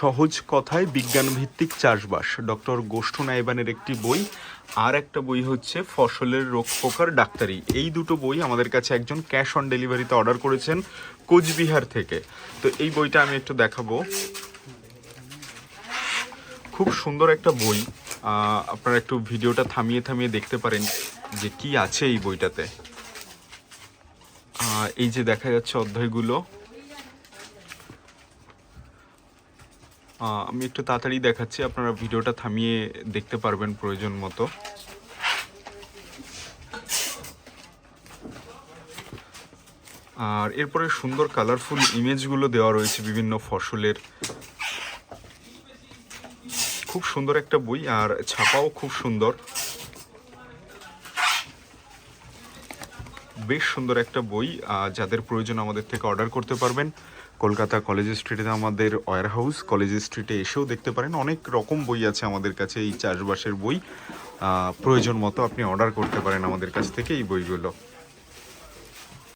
সহজ কথায় বিজ্ঞান ভিত্তিক চাষবাস, ডক্টর গোষ্ঠু নাইবানের একটি বই। আর একটা বই হচ্ছে ফসলের রোগ পোকার ডাক্তারি। এই দুটো বই আমাদের কাছে একজন ক্যাশ অন ডেলিভারিতে অর্ডার করেছেন কোচবিহার থেকে। তো এই বইটা আমি একটু দেখাবো। খুব সুন্দর একটা বই, আপনারা একটু ভিডিওটা থামিয়ে থামিয়ে দেখতে পারেন যে কি আছে এই বইটাতে। এই যে দেখা যাচ্ছে অধ্যায়গুলো, আমি একটু তাড়াতাড়ি দেখাচ্ছি, আপনারা ভিডিওটা থামিয়ে দেখতে পারবেন প্রয়োজন মতো। আর এরপরে সুন্দর কালারফুল ইমেজগুলো দেওয়া রয়েছে বিভিন্ন ফসলের। খুব সুন্দর একটা বই, আর ছাপাও খুব সুন্দর, বেশ সুন্দর একটা বই। যাদের প্রয়োজন আমাদের থেকে অর্ডার করতে পারবেন। কলকাতা কলেজ স্ট্রিটে আমাদের ওয়্যার হাউস, কলেজ স্ট্রিটে এসেও দেখতে পারেন। অনেক রকম বই আছে আমাদের কাছে, এই চাষবাসের বই। প্রয়োজন মতো আপনি অর্ডার করতে পারেন আমাদের কাছ থেকে এই বইগুলো।